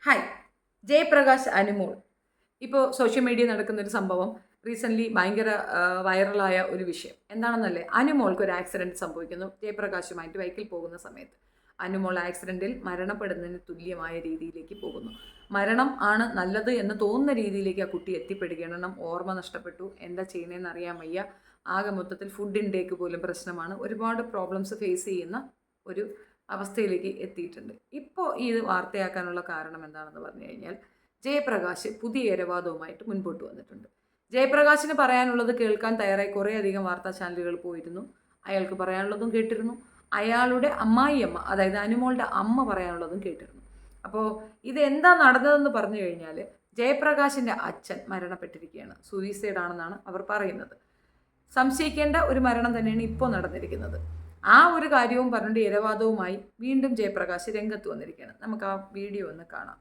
Hi, Jayaprakash Anumol ഇപ്പോൾ social media നടക്കുന്നൊരു സംഭവം റീസെൻ്റ്ലി ഭയങ്കര വൈറലായ ഒരു വിഷയം എന്താണെന്നല്ലേ. അനുമോൾക്ക് ഒരു ആക്സിഡൻറ്റ് സംഭവിക്കുന്നു ജയപ്രകാശുമായിട്ട് ബൈക്കിൽ പോകുന്ന സമയത്ത്. അനുമോൾ ആക്സിഡൻറ്റിൽ മരണപ്പെടുന്നതിന് തുല്യമായ രീതിയിലേക്ക് പോകുന്നു. മരണം ആണ് നല്ലത് എന്ന് തോന്നുന്ന രീതിയിലേക്ക് ആ കുട്ടി എത്തിപ്പെടുകയാണ്. ഓർമ്മ നഷ്ടപ്പെട്ടു, എന്താ ചെയ്യണേന്ന് അറിയാൻ വയ്യ. ആകെ മൊത്തത്തിൽ ഫുഡ് ഇൻടേക്ക് പോലും പ്രശ്നമാണ്. ഒരുപാട് പ്രോബ്ലംസ് ഫേസ് ചെയ്യുന്ന ഒരു അവസ്ഥയിലേക്ക് എത്തിയിട്ടുണ്ട്. ഇപ്പോൾ ഈ വാർത്തയാക്കാനുള്ള കാരണം എന്താണെന്ന് പറഞ്ഞു കഴിഞ്ഞാൽ, ജയപ്രകാശ് പുതിയ ഇരവാദവുമായിട്ട് മുൻപോട്ട് വന്നിട്ടുണ്ട്. ജയപ്രകാശിന് പറയാനുള്ളത് കേൾക്കാൻ തയ്യാറായി കുറേയധികം വാർത്താ ചാനലുകൾ പോയിരുന്നു. അയാൾക്ക് പറയാനുള്ളതും കേട്ടിരുന്നു. അയാളുടെ അമ്മായിയമ്മ, അതായത് അനുമോളുടെ അമ്മ പറയാനുള്ളതും കേട്ടിരുന്നു. അപ്പോൾ ഇതെന്താ നടന്നതെന്ന് പറഞ്ഞു കഴിഞ്ഞാൽ, ജയപ്രകാശിൻ്റെ അച്ഛൻ മരണപ്പെട്ടിരിക്കുകയാണ്. സൂയിസൈഡ് ആണെന്നാണ് അവർ പറയുന്നത്. സംശയിക്കേണ്ട ഒരു മരണം തന്നെയാണ് ഇപ്പോൾ നടന്നിരിക്കുന്നത്. ആ ഒരു കാര്യവും പറഞ്ഞിട്ട് ഇരവാദവുമായി വീണ്ടും ജയപ്രകാശ് രംഗത്ത് വന്നിരിക്കുകയാണ്. നമുക്ക് ആ വീഡിയോ ഒന്ന് കാണാം.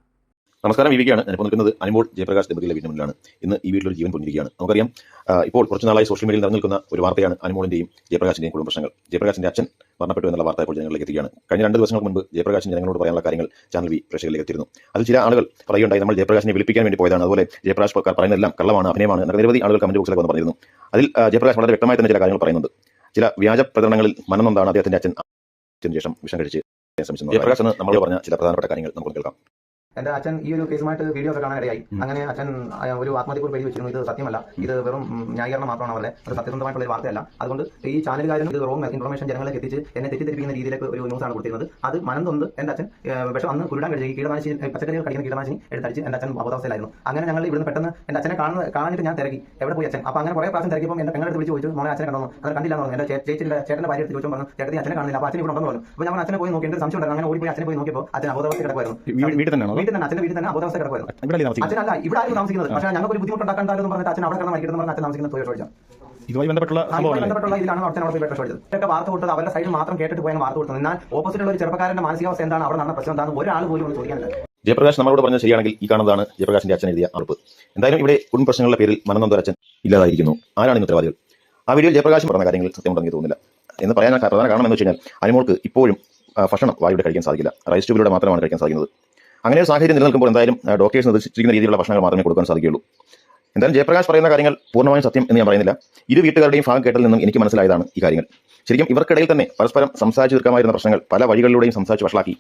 നമസ്കാരം, വിവികയാണ്. ഞാനിപ്പോൾ നിൽക്കുന്നത് അനുമോൾ ജയപ്രകാശ് ദമ്പതികളുടെ വീടിന് മുന്നിലാണ്. ഇന്ന് ഈ വീട്ടിലൊരു ജീവൻ പൊന്നിരിക്കുകയാണ്. നമുക്കറിയാം, ഇപ്പോൾ കുറച്ച് നാളായി സോഷ്യൽ മീഡിയയിൽ നിലനിൽക്കുന്ന ഒരു വാർത്തയാണ് അനുമോളിന്റെയും ജയപ്രകാശിന്റെയും കുടുംബ പ്രശ്നങ്ങൾ. ജയപ്രകാശിന്റെ അച്ഛൻ മരണപ്പെട്ടു എന്നുള്ള വാർത്ത ഇപ്പോൾ ജനങ്ങളിലേക്ക് എത്തുകയാണ്. കഴിഞ്ഞ 2 ദിവസങ്ങൾക്ക് മുൻപ് ജയപ്രകാശിന് ജനങ്ങളോട് പറയാനുള്ള കാര്യങ്ങൾ ചാനൽ വി പ്രേക്ഷകരിലേക്ക് എത്തിയിരുന്നു. അതിൽ ചില ആളുകൾ പറയുകയുണ്ടായി, നമ്മൾ ജയപ്രകാശിനെ വിളിപ്പിക്കാൻ വേണ്ടി പോയതാണ്, അതുപോലെ ജയപ്രകാശ് പറയുന്നതെല്ലാം കള്ളമാണ്, അഭിനയമാണ് എന്നൊക്കെ നിരവധി ആളുകൾ കമന്റ് ബോക്സിലേക്ക് വന്ന് പറഞ്ഞിരുന്നു. അതിൽ ജയപ്രകാശ് വളരെ വ്യക്തമായി തന്നെ ചില കാര്യങ്ങൾ പറയുന്നുണ്ട്. ചില വ്യാജ പ്രചരണങ്ങളിൽ മനംനൊന്താണ് അദ്ദേഹത്തിന്റെ അച്ഛൻ ശേഷം വിഷം കഴിച്ച് ശ്രമിച്ചു. ജയപ്രകാശ് എന്ന് നമ്മൾ പറഞ്ഞ ചില പ്രധാനപ്പെട്ട കാര്യങ്ങൾ നമുക്ക് കേൾക്കാം. എന്റെ അച്ഛൻ ഈ ഒരു കേസുമായിട്ട് വീഡിയോ ഒക്കെ കാണാൻ ഇടയായി. അങ്ങനെ അച്ഛൻ ഒരു ആത്മഹത്യക്കുറിപ്പ് എഴുതി വെച്ചിരുന്നു. ഇത് സത്യമല്ല, ഇത് വെറും ന്യായീകരണം മാത്രമാണ് അവരുടെ, അത് സത്യസന്ധമായിട്ടുള്ള ഒരു വാർത്തയല്ല. അതുകൊണ്ട് ഈ ചാനലുകാരും ഇത് റോങ് ഇൻഫർമേഷൻ ജനങ്ങളിലേക്ക് എത്തിച്ച് എന്നെ തെറ്റിദ്ധരിപ്പിക്കുന്ന രീതിയിലേക്ക് ഒരു ന്യൂസാണ് കൊടുത്തിരുന്നത്. അത് മനം തൊന്ന് എന്റെ അച്ഛൻ പക്ഷേ അന്ന് കുരുടാൻ കഴിയും കീടനാശിനി, പച്ചക്കറികൾ കടിക്കുന്ന കീടനാശിനി എടുത്തടിച്ച് എന്റെ അച്ഛൻ അബോധാവസ്ഥയിലായിരുന്നു. അങ്ങനെ ഞങ്ങൾ ഇവിടുന്ന് പെട്ടെന്ന് എന്റെ അച്ഛനെ കാണാനിട്ട് ഞാൻ തിരക്കി, എവിടെ പോയി അച്ഛൻ? അപ്പോൾ അങ്ങനെ കുറേ പ്രാവശ്യം തിരക്കിയപ്പോൾ എന്റെ പെങ്ങളെ വിളിച്ച് ചോദിച്ചു, മോനെ അച്ഛനെ കണ്ടോ? അത് കണ്ടില്ല എന്ന് പറഞ്ഞു. എന്റെ ചേട്ടന്റെ ഭാര്യ എടുത്ത് ചോദിച്ചു, പറഞ്ഞു ചേട്ടത്തി അച്ഛനെ കാണുന്നില്ല, അപ്പോൾ അച്ഛൻ ഇവിടെ ഉണ്ടെന്ന് പറഞ്ഞു. അപ്പോൾ ഞാൻ അച്ഛനെ പോയി നോക്കി, എന്റെ സംശയം ഉണ്ടായിരുന്നു. അങ്ങനെ ഓടിപ്പോയി അച്ഛനെ പോയി നോക്കിയപ്പോൾ അച്ഛൻ അബോധാവസ്ഥ കിടക്കുമായിരുന്നു. വീട്ടിൽ തന്നെ അച്ഛന്റെ വീട്ടിൽ തന്നെ അച്ഛനല്ല ഇവിടെ ആയിരുന്നു താമസിക്കുന്നത്. പക്ഷേ ഞങ്ങൾക്ക് ഒരു ബുദ്ധിമുട്ടുണ്ടാക്കാണ്ടല്ലോ പറഞ്ഞിട്ട് അച്ഛൻ അവിടെ കിടന്ന് മരിക്കണം പറഞ്ഞ അച്ഛൻ താമസിക്കുന്നത് പോയി ചോദിച്ചാൽ ഇതുമായി ബന്ധപ്പെട്ടുള്ള ഇതിലാണ് അച്ഛൻ അവിടെ പോയി ചോദിച്ചത്. ഇതൊക്കെ വാർത്ത കൊടുത്തത് അവരുടെ സൈഡിൽ മാത്രം കേട്ടിട്ട് പോയാൽ വാർത്ത കൊടുത്തത്. എന്നാൽ ഓപ്പോസിറ്റുള്ള ഒരു ചെറുപ്പക്കാരന്റെ മാനസികാവസ്ഥ എന്താണ്, അവിടെ നടന്ന പ്രശ്നം എന്താണ്, ഒരാൾ പോലും ഒന്ന് ചോദിക്കാനില്ല. ജയപ്രകാശ് നമ്മളോട് പറഞ്ഞത് ശരിയാണെങ്കിൽ ഈ കാണുന്നതാണ് ജയപ്രകാശിന്റെ അച്ഛൻ എഴുതിയ അറിയിപ്പ്. എന്തായാലും ഇവിടെ കുടുംബ പ്രശ്നങ്ങളുടെ പേരിൽ മനംനൊന്ത അച്ഛൻ ഇല്ലാതായിരിക്കുന്നു. ആരാണ് ഇന്ന് ഉത്തരവാദികൾ? ആ വീഡിയോയിൽ ജയപ്രകാശ് പറഞ്ഞ കാര്യങ്ങൾ സത്യമുണ്ടെന്ന് തോന്നുന്നില്ല എന്ന് പറയാൻ പ്രധാന കാരണം എന്ന് വെച്ച് കഴിഞ്ഞാൽ, അനുമോൾക്ക് ഇപ്പോഴും ഭക്ഷണം വായുടെ കഴിക്കാൻ സാധിക്കില്ല, റൈസ് ട്യൂബിലൂടെ മാത്രമാണ് കഴിക്കാൻ സാധിക്കുന്നത്. അങ്ങനെ ഒരു സാഹചര്യം നിലനിൽക്കുമ്പോൾ എന്തായാലും ഡോക്ടേഴ്സ് നിർദ്ദേശിച്ചിരിക്കുന്ന രീതിയിലുള്ള ഭക്ഷണങ്ങൾ മാത്രമേ കൊടുക്കാൻ സാധിക്കുകയുള്ളൂ. എന്തായാലും ജയപ്രകാശ് പറയുന്ന കാര്യങ്ങൾ പൂർണ്ണമായും സത്യം എന്ന് ഞാൻ പറയുന്നില്ല. ഇരു വീട്ടുകാരുടെയും ഭാഗം കേട്ടതിൽ നിന്നും എനിക്ക് മനസ്സിലായതാണ് ഈ കാര്യങ്ങൾ. ശരിക്കും ഇവർക്കിടയിൽ തന്നെ പരസ്പരം സംസാരിച്ച് തീർക്കാമായിരുന്ന പ്രശ്നങ്ങൾ പല വഴികളിലൂടെയും സംസാരിച്ച് വഷളാക്കി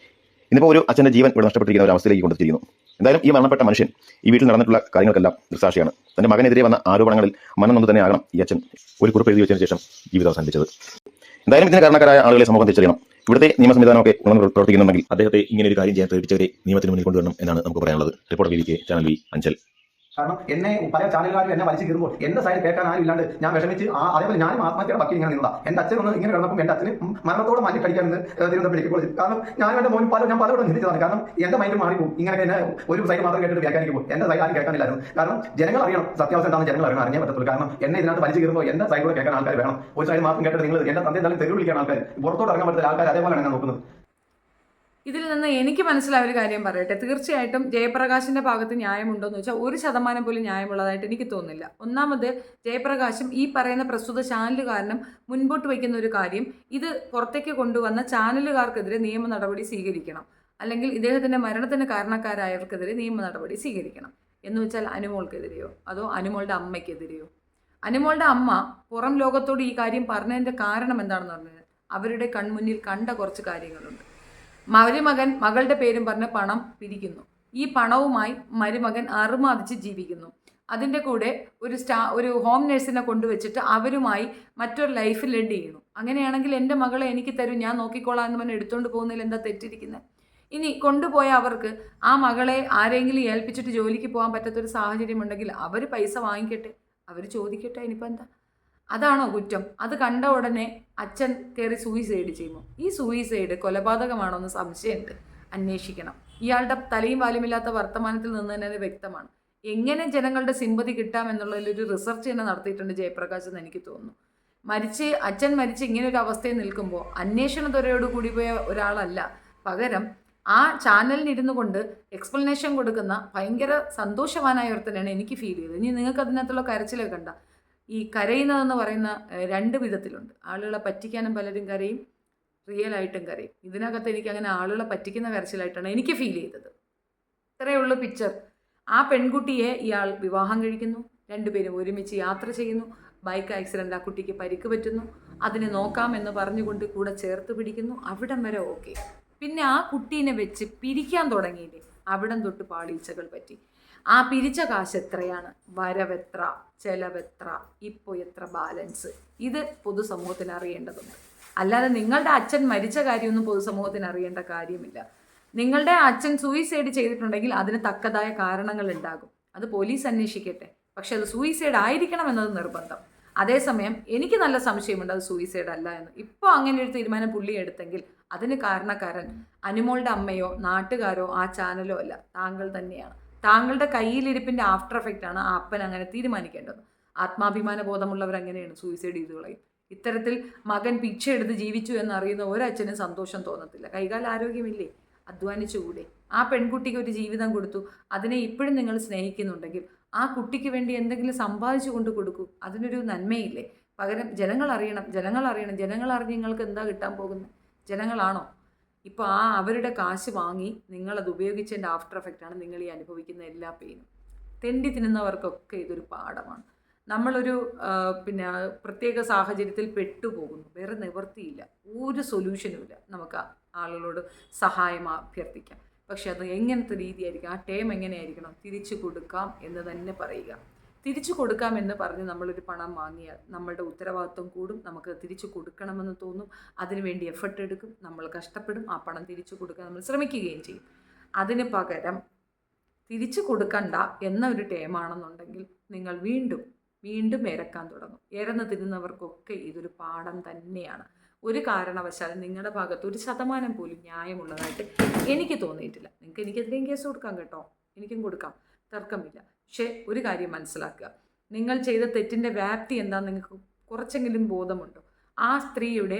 ഇന്നിപ്പോൾ ഒരു അച്ഛൻ്റെ ജീവൻ ഇവിടെ നഷ്ടപ്പെട്ടിരിക്കുന്ന ഒരു അവസ്ഥയിലേക്ക് കൊണ്ടെത്തിയിരിക്കുന്നു. എന്തായാലും ഈ മരണപ്പെട്ട മനുഷ്യൻ ഈ വീട്ടിൽ നടന്നിട്ടുള്ള കാര്യങ്ങൾക്കെല്ലാം ദൃക്സാക്ഷിയാണ്. തന്റെ മകനെതിരെ വന്ന ആരോപണങ്ങളിൽ മനംനൊന്ന് തന്നെ ആകണം ഈ അച്ഛൻ ഒരു കുറിപ്പ് എഴുതി വെച്ചതിന് ശേഷം ജീവിതം അവസാനിപ്പിച്ചത്. എന്തായാലും ഇതിന് കാരണക്കാരായ ആളുകളെ സമൂഹം തിരിച്ചറിയണം. ഇവിടുത്തെ നിയമ സംവിധാനമൊക്കെ ഉണർന്ന് പ്രവർത്തിക്കുന്നുണ്ടെങ്കിൽ അദ്ദേഹത്തെ ഇങ്ങനെ ഒരു കാര്യം ചെയ്യാൻ പ്രേരിപ്പിച്ചവരെ നിയമത്തിന് മുന്നിൽ കൊണ്ടുവരണം എന്നാണ് നമുക്ക് പറയാനുള്ളത്. റിപ്പോർട്ടർ വിവിക്ക്, ചാനൽ വി, അഞ്ചൽ. കാരണം എന്നെ പല ചാനലുകാരും എന്നെ വലിച്ചു കീറുമ്പോൾ എന്റെ സൈഡ് കേൾക്കാൻ ആരും ഇല്ലാണ്ട് ഞാൻ വിഷമിച്ച് അതേപോലെ ഞാനും ആത്മഹത്യയുടെ വക്കി ഇങ്ങനെ നിന്നതാ. എന്റെ അച്ഛൻ ഒന്ന് ഇങ്ങനെ കിടന്നപ്പോൾ എന്റെ അച്ഛന് മരണത്തോടെ മാറ്റി കഴിക്കാമെന്ന് തിരുവനന്തപുരത്തേക്ക് പോയി. കാരണം ഞാനും എന്റെ മോൻ ഞാൻ പലരോടും ചിന്തിച്ചതാണ്. കാരണം എന്റെ മൈൻഡ് മാറിപ്പോകും ഇങ്ങനെ എന്നെ ഒരു സൈഡ് മാത്രം കേട്ടിട്ട് വ്യാഖ്യാനിക്കുമ്പോൾ എന്റെ സൈഡ് ആരും കേൾക്കാനില്ലായിരുന്നു. കാരണം ജനങ്ങൾ അറിയണം സത്യാവസ്ഥ എന്താണെന്ന് ജനങ്ങൾ അറിയാൻ പറ്റത്തുള്ളൂ. കാരണം എന്നെ ഇതിനകത്ത് വലിച്ചു കീറുമ്പോൾ എന്റെ സൈഡ് കൂടെ കേൾക്കാൻ ആൾക്കാർ വേണം. ഒരു സൈഡ് മാത്രം കേട്ടിട്ട് നിങ്ങൾ എന്റെ തന്റെ എന്തായാലും തെരുവ് വിളിക്കാൻ ആൾക്കാർ, പുറത്തോട്ട് ഇറങ്ങാൻ പറ്റുന്ന ആൾക്കാർ അതേപോലെയാണ് ഞാൻ നോക്കുന്നത്. ഇതിൽ നിന്ന് എനിക്ക് മനസ്സിലായ ഒരു കാര്യം പറയട്ടെ. തീർച്ചയായിട്ടും ജയപ്രകാശിൻ്റെ ഭാഗത്ത് ന്യായമുണ്ടോയെന്ന് വെച്ചാൽ 1% പോലും ന്യായമുള്ളതായിട്ട് എനിക്ക് തോന്നുന്നില്ല. ഒന്നാമത് ജയപ്രകാശും ഈ പറയുന്ന പ്രസ്തുത ചാനലുകാരനും മുൻപോട്ട് വയ്ക്കുന്ന ഒരു കാര്യം, ഇത് പുറത്തേക്ക് കൊണ്ടുവന്ന ചാനലുകാർക്കെതിരെ നിയമ നടപടി സ്വീകരിക്കണം, അല്ലെങ്കിൽ ഇദ്ദേഹത്തിൻ്റെ മരണത്തിന് കാരണക്കാരായവർക്കെതിരെ നിയമ നടപടി സ്വീകരിക്കണം. എന്ന് വെച്ചാൽ അനുമോൾക്കെതിരെയോ അതോ അനുമോളുടെ അമ്മയ്ക്കെതിരെയോ? അനുമോളുടെ അമ്മ പുറം ലോകത്തോട് ഈ കാര്യം പറഞ്ഞതിൻ്റെ കാരണം എന്താണെന്ന് പറഞ്ഞാൽ, അവരുടെ കൺമുന്നിൽ കണ്ട കുറച്ച് കാര്യങ്ങളുണ്ട്. മരുമകൻ മകളുടെ പേരും പറഞ്ഞ് പണം പിരിക്കുന്നു. ഈ പണവുമായി മരുമകൻ അറുമാദിച്ച് ജീവിക്കുന്നു. അതിൻ്റെ കൂടെ ഒരു ഹോം നേഴ്സിനെ കൊണ്ടുവച്ചിട്ട് അവരുമായി മറ്റൊരു ലൈഫ് ലീഡ് ചെയ്യുന്നു. അങ്ങനെയാണെങ്കിൽ എൻ്റെ മകളെ എനിക്ക് തരൂ, ഞാൻ നോക്കിക്കോളാം എന്ന് പറഞ്ഞ് എടുത്തുകൊണ്ട് പോകുന്നതിൽ എന്താ തെറ്റിരിക്കുന്നത്? ഇനി കൊണ്ടുപോയ അവർക്ക് ആ മകളെ ആരെങ്കിലും ഏൽപ്പിച്ചിട്ട് ജോലിക്ക് പോകാൻ പറ്റാത്തൊരു സാഹചര്യം ഉണ്ടെങ്കിൽ അവർ പൈസ വാങ്ങിക്കട്ടെ, അവർ ചോദിക്കട്ടെ, ഇനിയിപ്പോൾ എന്താ? അതാണോ കുറ്റം? അത് കണ്ട ഉടനെ അച്ഛൻ കയറി സൂയിസൈഡ് ചെയ്യുമോ? ഈ സൂയിസൈഡ് കൊലപാതകമാണോ എന്ന് സംശയമുണ്ട്, അന്വേഷിക്കണം. ഇയാളുടെ തലയും വാലുമില്ലാത്ത വർത്തമാനത്തിൽ നിന്ന് തന്നെ വ്യക്തമാണ്. എങ്ങനെ ജനങ്ങളുടെ സിമ്പതി കിട്ടാം എന്നുള്ളതിലൊരു റിസർച്ച് തന്നെ നടത്തിയിട്ടുണ്ട് ജയപ്രകാശ് എന്ന് എനിക്ക് തോന്നുന്നു. അച്ഛൻ മരിച്ച് ഇങ്ങനെ ഒരു അവസ്ഥയിൽ നിൽക്കുമ്പോൾ അന്വേഷണത്വരയോട് കൂടി പോയ ഒരാളല്ല, പകരം ആ ചാനലിന് ഇരുന്നു കൊണ്ട് എക്സ്പ്ലനേഷൻ കൊടുക്കുന്ന ഭയങ്കര സന്തോഷവാനായ ഒരുത്തനാണ് എനിക്ക് ഫീൽ ചെയ്തത്. ഇനി നിങ്ങൾക്ക് അതിനകത്തുള്ള കരച്ചിലൊക്കെ കണ്ട, ഈ കരയുന്നതെന്ന് പറയുന്ന 2 വിധത്തിലുണ്ട്. ആളുകളെ പറ്റിക്കാനും പലരും കരയും, റിയലായിട്ടും കരയും. ഇതിനകത്ത് എനിക്ക് അങ്ങനെ ആളുകളെ പറ്റിക്കുന്ന കരച്ചിലായിട്ടാണ് എനിക്ക് ഫീൽ ചെയ്തത്. ഇത്രയേ ഉള്ളൂ പിക്ചർ. ആ പെൺകുട്ടിയെ ഇയാൾ വിവാഹം കഴിക്കുന്നു, രണ്ടുപേരും ഒരുമിച്ച് യാത്ര ചെയ്യുന്നു, ബൈക്ക് ആക്സിഡൻ്റ് ആ കുട്ടിക്ക് പരിക്ക് പറ്റുന്നു, അതിനെ നോക്കാമെന്ന് പറഞ്ഞുകൊണ്ട് കൂടെ ചേർത്ത് പിടിക്കുന്നു, അവിടം വരെ ഓക്കെ. പിന്നെ ആ കുട്ടീനെ വെച്ച് പിരിക്കാൻ തുടങ്ങിയില്ലേ, അവിടം തൊട്ട് പാളീച്ചകൾ പറ്റി. ആ പിരിച്ച കാശ് എത്രയാണ്, വരവെത്ര, ചെലവെത്ര, ഇപ്പോൾ എത്ര ബാലൻസ്, ഇത് പൊതുസമൂഹത്തിന് അറിയേണ്ടതുണ്ട്. അല്ലാതെ നിങ്ങളുടെ അച്ഛൻ മരിച്ച കാര്യമൊന്നും പൊതുസമൂഹത്തിന് അറിയേണ്ട കാര്യമില്ല. നിങ്ങളുടെ അച്ഛൻ സൂയിസൈഡ് ചെയ്തിട്ടുണ്ടെങ്കിൽ അതിന് തക്കതായ കാരണങ്ങൾ ഉണ്ടാകും, അത് പോലീസ് അന്വേഷിക്കട്ടെ. പക്ഷെ അത് സൂയിസൈഡ് ആയിരിക്കണം എന്നത് നിർബന്ധം. അതേസമയം എനിക്ക് നല്ല സംശയമുണ്ട് അത് സൂയിസൈഡ് അല്ല എന്ന്. ഇപ്പോൾ അങ്ങനെ ഒരു തീരുമാനം പുള്ളി എടുത്തെങ്കിൽ അതിന് കാരണക്കാരൻ അനുമോളുടെ അമ്മയോ നാട്ടുകാരോ ആ ചാനലോ അല്ല, താങ്കൾ തന്നെയാണ്. താങ്കളുടെ കയ്യിലിരിപ്പിൻ്റെ ആഫ്റ്റർ എഫക്റ്റ് ആണ് ആ അപ്പൻ അങ്ങനെ തീരുമാനിക്കേണ്ടത്. ആത്മാഭിമാന ബോധമുള്ളവർ അങ്ങനെയാണ്, സൂയിസൈഡ് ചെയ്തു കളയും. ഇത്തരത്തിൽ മകൻ പിച്ചെടുത്ത് ജീവിച്ചു എന്നറിയുന്ന ഒരച്ഛനും സന്തോഷം തോന്നത്തില്ല. കൈകാല ആരോഗ്യമില്ലേ, അധ്വാനിച്ചുകൂടെ? ആ പെൺകുട്ടിക്ക് ഒരു ജീവിതം കൊടുത്തു, അതിനെ ഇപ്പോഴും നിങ്ങൾ സ്നേഹിക്കുന്നുണ്ടെങ്കിൽ ആ കുട്ടിക്ക് വേണ്ടി എന്തെങ്കിലും സമ്പാദിച്ചു കൊണ്ട് കൊടുക്കൂ, അതിനൊരു നന്മയില്ലേ? പകരം ജനങ്ങൾ അറിയണം. ജനങ്ങൾ അറിഞ്ഞ് നിങ്ങൾക്ക് എന്താ കിട്ടാൻ പോകുന്നത്? ജനങ്ങളാണോ? ഇപ്പോൾ ആ അവരുടെ കാശ് വാങ്ങി നിങ്ങളത് ഉപയോഗിച്ചതിൻ്റെ ആഫ്റ്റർ എഫക്റ്റാണ് നിങ്ങൾ ഈ അനുഭവിക്കുന്ന എല്ലാ പെയിനും. തെണ്ടി തിന്നുന്നവർക്കൊക്കെ ഇതൊരു പാഠമാണ്. നമ്മളൊരു പിന്നെ പ്രത്യേക സാഹചര്യത്തിൽ പെട്ടുപോകുന്നു, വേറെ നിവൃത്തിയില്ല, ഒരു സൊല്യൂഷനും ഇല്ല. നമുക്ക് ആളുകളോട് സഹായം അഭ്യർത്ഥിക്കാം, പക്ഷെ അത് എങ്ങനത്തെ രീതിയായിരിക്കും, ആ ടേം എങ്ങനെയായിരിക്കണം? തിരിച്ചു കൊടുക്കാം എന്ന് തന്നെ പറയുക. തിരിച്ചു കൊടുക്കാം എന്ന് പറഞ്ഞ് നമ്മളൊരു പണം വാങ്ങിയാൽ നമ്മളുടെ ഉത്തരവാദിത്വം കൂടും, നമുക്ക് തിരിച്ചു കൊടുക്കണമെന്ന് തോന്നും, അതിനുവേണ്ടി എഫർട്ട് എടുക്കും, നമ്മൾ കഷ്ടപ്പെടും, ആ പണം തിരിച്ചു കൊടുക്കാൻ നമ്മൾ ശ്രമിക്കുകയും ചെയ്യും. അതിന് പകരം തിരിച്ചു കൊടുക്കണ്ട എന്ന ഒരു ടേമാണെന്നുണ്ടെങ്കിൽ നിങ്ങൾ വീണ്ടും ഇരക്കാൻ തുടങ്ങും. ഇരന്ന് തിരുന്നവർക്കൊക്കെ ഇതൊരു പാഠം തന്നെയാണ്. ഒരു കാരണവശാലും നിങ്ങളുടെ ഭാഗത്ത് 1% പോലും ന്യായമുള്ളതായിട്ട് എനിക്ക് തോന്നിയിട്ടില്ല. നിങ്ങൾക്ക് എനിക്കെതിരെയും കേസ് കൊടുക്കാം കേട്ടോ, എനിക്കും കൊടുക്കാം, തർക്കമില്ല. പക്ഷേ ഒരു കാര്യം മനസ്സിലാക്കുക, നിങ്ങൾ ചെയ്ത തെറ്റിൻ്റെ വ്യാപ്തി എന്താണെന്ന് നിങ്ങൾക്ക് കുറച്ചെങ്കിലും ബോധമുണ്ടോ? ആ സ്ത്രീയുടെ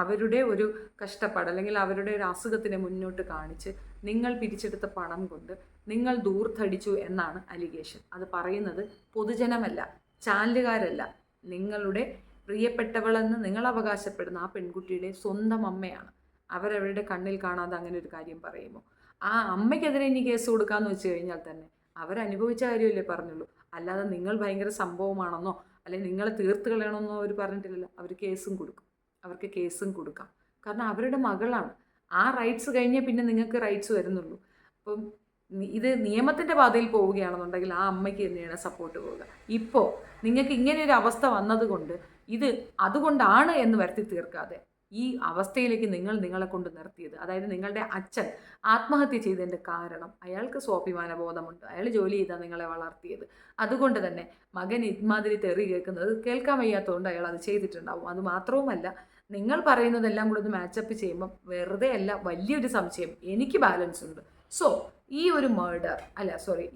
അവരുടെ ഒരു കഷ്ടപ്പാട് അല്ലെങ്കിൽ അവരുടെ ഒരു അസുഖത്തിനെ മുന്നോട്ട് കാണിച്ച് നിങ്ങൾ പിരിച്ചെടുത്ത പണം കൊണ്ട് നിങ്ങൾ ദൂർത്തടിച്ചു എന്നാണ് അലിഗേഷൻ. അത് പറയുന്നത് പൊതുജനമല്ല, ചാനലുകാരല്ല, നിങ്ങളുടെ പ്രിയപ്പെട്ടവളെന്ന് നിങ്ങൾ അവകാശപ്പെടുന്ന ആ പെൺകുട്ടിയുടെ സ്വന്തം അമ്മയാണ്. അവരവരുടെ കണ്ണിൽ കാണാതെ അങ്ങനെ ഒരു കാര്യം പറയുമോ? ആ അമ്മയ്ക്കെതിരെ ഇനി കേസ് കൊടുക്കാമെന്ന് വെച്ച് കഴിഞ്ഞാൽ തന്നെ അവരനുഭവിച്ച കാര്യമല്ലേ പറഞ്ഞുള്ളൂ. അല്ലാതെ നിങ്ങൾ ഭയങ്കര സംഭവമാണെന്നോ അല്ലെങ്കിൽ നിങ്ങളെ തീർത്ത് കളയണമെന്നോ അവർ പറഞ്ഞിട്ടില്ലല്ലോ. അവർക്ക് കേസും കൊടുക്കാം. കാരണം അവരുടെ മകളാണ്. ആ റൈറ്റ്സ് കഴിഞ്ഞേ പിന്നെ നിങ്ങൾക്ക് റൈറ്റ്സ് വരുന്നുള്ളൂ. അപ്പം ഇത് നിയമത്തിൻ്റെ പാതയിൽ പോവുകയാണെന്നുണ്ടെങ്കിൽ ആ അമ്മയ്ക്ക് തന്നെയാണ് സപ്പോർട്ട് പോവുക. ഇപ്പോൾ നിങ്ങൾക്ക് ഇങ്ങനെ ഒരു അവസ്ഥ വന്നതുകൊണ്ട് ഇത് അതുകൊണ്ടാണ് എന്ന് വരുത്തി തീർക്കാതെ ഈ അവസ്ഥയിലേക്ക് നിങ്ങളെ കൊണ്ട് നിർത്തിയത്, അതായത് നിങ്ങളുടെ അച്ഛൻ ആത്മഹത്യ ചെയ്തതിൻ്റെ കാരണം അയാൾക്ക് സ്വാഭിമാന ബോധമുണ്ട്, അയാൾ ജോലി ചെയ്താണ് നിങ്ങളെ വളർത്തിയത്. അതുകൊണ്ട് തന്നെ മകൻ ഇമാതിരി തെറി കേൾക്കാൻ വയ്യാത്തതുകൊണ്ട് അയാൾ അത് ചെയ്തിട്ടുണ്ടാവും. അത് മാത്രവുമല്ല, നിങ്ങൾ പറയുന്നതെല്ലാം കൂടെ ഒന്ന് മാച്ചപ്പ് ചെയ്യുമ്പം വെറുതെ അല്ല, വലിയൊരു സംശയം എനിക്ക് ബാലൻസ് ഉണ്ട്. സോ ഈ ഒരു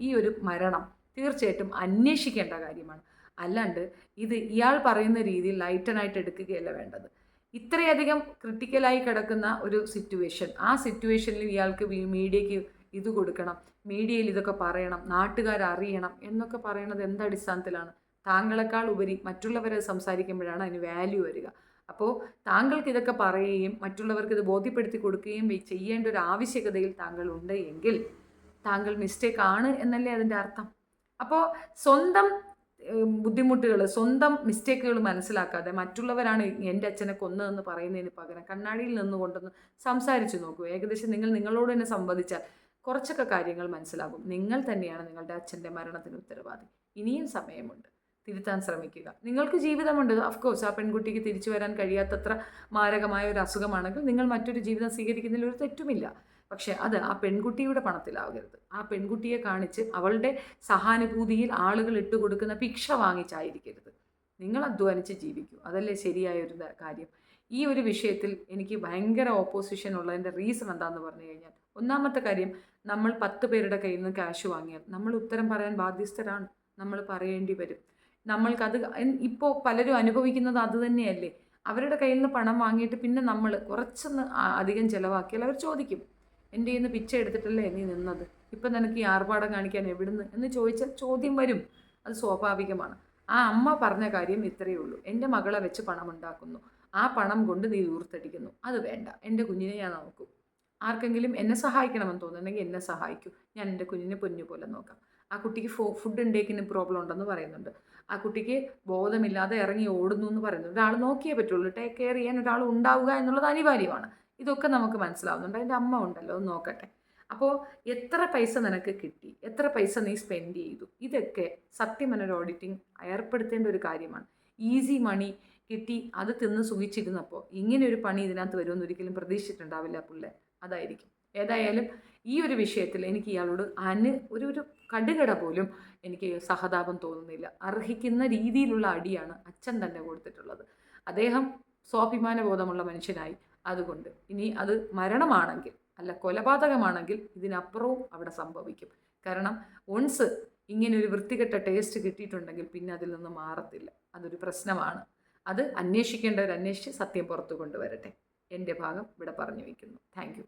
ഈ ഒരു മരണം തീർച്ചയായിട്ടും അന്വേഷിക്കേണ്ട കാര്യമാണ്. അല്ലാണ്ട് ഇത് ഇയാൾ പറയുന്ന രീതിയിൽ ലൈറ്റനായിട്ട് എടുക്കുകയല്ല വേണ്ടത്. ഇത്രയധികം ക്രിട്ടിക്കലായി കിടക്കുന്ന ഒരു സിറ്റുവേഷൻ, ആ സിറ്റുവേഷനിൽ ഇയാൾക്ക് മീഡിയയ്ക്ക് ഇത് കൊടുക്കണം, മീഡിയയിൽ ഇതൊക്കെ പറയണം, നാട്ടുകാരറിയണം എന്നൊക്കെ പറയണത് എന്തടിസ്ഥാനത്തിലാണ്? താങ്കളെക്കാൾ ഉപരി മറ്റുള്ളവരെ സംസാരിക്കുമ്പോഴാണ് അതിന് വാല്യൂ വരിക. അപ്പോൾ താങ്കൾക്ക് ഇതൊക്കെ പറയുകയും മറ്റുള്ളവർക്ക് ഇത് ബോധ്യപ്പെടുത്തി കൊടുക്കുകയും ചെയ്യേണ്ട ഒരു ആവശ്യകതയിൽ താങ്കൾ ഉണ്ട് എങ്കിൽ താങ്കൾ മിസ്റ്റേക്ക് ആണ് എന്നല്ലേ അതിൻ്റെ അർത്ഥം. അപ്പോൾ സ്വന്തം ബുദ്ധിമുട്ടുകൾ, സ്വന്തം മിസ്റ്റേക്കുകൾ മനസ്സിലാക്കാതെ മറ്റുള്ളവരാണ് എൻ്റെ അച്ഛനെ കൊന്നതെന്ന് പറയുന്നതിന് പകരം കണ്ണാടിയിൽ നിന്നുകൊണ്ടൊന്ന് സംസാരിച്ച് നോക്കൂ. ഏകദേശം നിങ്ങളോട് തന്നെ സംവദിച്ചാൽ കുറച്ചൊക്കെ കാര്യങ്ങൾ മനസ്സിലാകും. നിങ്ങൾ തന്നെയാണ് നിങ്ങളുടെ അച്ഛൻ്റെ മരണത്തിന് ഉത്തരവാദി. ഇനിയും സമയമുണ്ട്, തിരുത്താൻ ശ്രമിക്കുക. നിങ്ങൾക്ക് ജീവിതമുണ്ട്. ഓഫ്കോഴ്സ് ആ പെൺകുട്ടിക്ക് തിരിച്ചു വരാൻ കഴിയാത്തത്ര മാരകമായ ഒരു അസുഖമാണെങ്കിൽ നിങ്ങൾ മറ്റൊരു ജീവിതം സ്വീകരിക്കുന്നതിൽ ഒരു തെറ്റുമില്ല. പക്ഷേ അത് ആ പെൺകുട്ടിയുടെ പണത്തിലാകരുത്. ആ പെൺകുട്ടിയെ കാണിച്ച് അവളുടെ സഹാനുഭൂതിയിൽ ആളുകൾ ഇട്ടുകൊടുക്കുന്ന ഭിക്ഷ വാങ്ങിച്ചായിരിക്കരുത്. നിങ്ങൾ അധ്വാനിച്ച് ജീവിക്കൂ, അതല്ലേ ശരിയായൊരു കാര്യം. ഈ ഒരു വിഷയത്തിൽ എനിക്ക് ഭയങ്കര ഓപ്പോസിഷൻ ഉള്ളതിൻ്റെ റീസൺ എന്താണെന്ന് പറഞ്ഞു കഴിഞ്ഞാൽ, ഒന്നാമത്തെ കാര്യം, നമ്മൾ 10 പേരുടെ കയ്യിൽ നിന്ന് ക്യാഷ് വാങ്ങിയാൽ നമ്മൾ ഉത്തരം പറയാൻ ബാധ്യസ്ഥരാണ്, നമ്മൾ പറയേണ്ടി വരും. നമ്മൾക്കത് ഇപ്പോൾ പലരും അനുഭവിക്കുന്നത് അത് തന്നെയല്ലേ. അവരുടെ കയ്യിൽ നിന്ന് പണം വാങ്ങിയിട്ട് പിന്നെ നമ്മൾ കുറച്ചൊന്ന് അധികം ചിലവാക്കിയാൽ അവർ ചോദിക്കും, എൻ്റെ കയ്യിൽ നിന്ന് പിച്ച എടുത്തിട്ടല്ലേ നീ നിന്നത്, ഇപ്പം നിനക്ക് ഈ ആർഭാടം കാണിക്കാൻ എവിടുന്ന് എന്ന് ചോദിച്ചാൽ ചോദ്യം വരും. അത് സ്വാഭാവികമാണ്. ആ അമ്മ പറഞ്ഞ കാര്യം ഇത്രയേ ഉള്ളൂ, എൻ്റെ മകളെ വെച്ച് പണം ഉണ്ടാക്കുന്നു, ആ പണം കൊണ്ട് നീ ദൂർത്തടിക്കുന്നു, അത് വേണ്ട, എൻ്റെ കുഞ്ഞിനെ ഞാൻ നോക്കും. ആർക്കെങ്കിലും എന്നെ സഹായിക്കണമെന്ന് തോന്നുന്നുണ്ടെങ്കിൽ എന്നെ സഹായിക്കൂ. ഞാൻ എൻ്റെ കുഞ്ഞിനെ പൊന്നു പോലെ നോക്കാം. ആ കുട്ടിക്ക് ഫുഡ് ഇൻടേക്കിന് പ്രോബ്ലം ഉണ്ടെന്ന് പറയുന്നുണ്ട്. ആ കുട്ടിക്ക് ബോധമില്ലാതെ ഇറങ്ങി ഓടുന്നു എന്ന് പറയുന്നു. ഒരാൾ നോക്കിയേ പറ്റുള്ളൂ. ടേക്ക് കെയർ ചെയ്യാൻ ഒരാൾ ഉണ്ടാവുക എന്നുള്ളത് അനിവാര്യമാണ്. ഇതൊക്കെ നമുക്ക് മനസ്സിലാവുന്നുണ്ട്. അതിൻ്റെ അമ്മ ഉണ്ടല്ലോ, ഒന്ന് നോക്കട്ടെ. അപ്പോൾ എത്ര പൈസ നിനക്ക് കിട്ടി, എത്ര പൈസ നീ സ്പെൻഡ് ചെയ്തു, ഇതൊക്കെ സത്യം എന്നൊരു ഓഡിറ്റിംഗ് ഏർപ്പെടുത്തേണ്ട ഒരു കാര്യമാണ്. ഈസി മണി കിട്ടി അത് തിന്ന് സുഖിച്ചിരുന്നപ്പോൾ ഇങ്ങനെ ഒരു പണി ഇതിനകത്ത് വരുമെന്ന് ഒരിക്കലും പ്രതീക്ഷിച്ചിട്ടുണ്ടാവില്ല പുള്ളേ. അതായിരിക്കും. ഏതായാലും ഈ ഒരു വിഷയത്തിൽ എനിക്ക് ഇയാളോട് ഒരു കടുകട പോലും എനിക്ക് സഹതാപം തോന്നുന്നില്ല. അർഹിക്കുന്ന രീതിയിലുള്ള അടിയാണ് അച്ഛൻ തന്നെ കൊടുത്തിട്ടുള്ളത്. അദ്ദേഹം സ്വാഭിമാനബോധമുള്ള മനുഷ്യനായി. അതുകൊണ്ട് ഇനി അത് മരണമാണെങ്കിൽ അല്ല കൊലപാതകമാണെങ്കിൽ ഇതിനപ്പുറവും അവിടെ സംഭവിക്കും. കാരണം ഒൺസ് ഇങ്ങനെ ഒരു വൃത്തികെട്ട ടേസ്റ്റ് കിട്ടിയിട്ടുണ്ടെങ്കിൽ പിന്നെ അതിൽ നിന്ന് മാറത്തില്ല. അതൊരു പ്രശ്നമാണ്. അത് അന്വേഷിക്കേണ്ടവർ അന്വേഷിച്ച് സത്യം പുറത്തു കൊണ്ടുവരട്ടെ. എൻ്റെ ഭാഗം ഇവിടെ പറഞ്ഞു വയ്ക്കുന്നു. Thank you.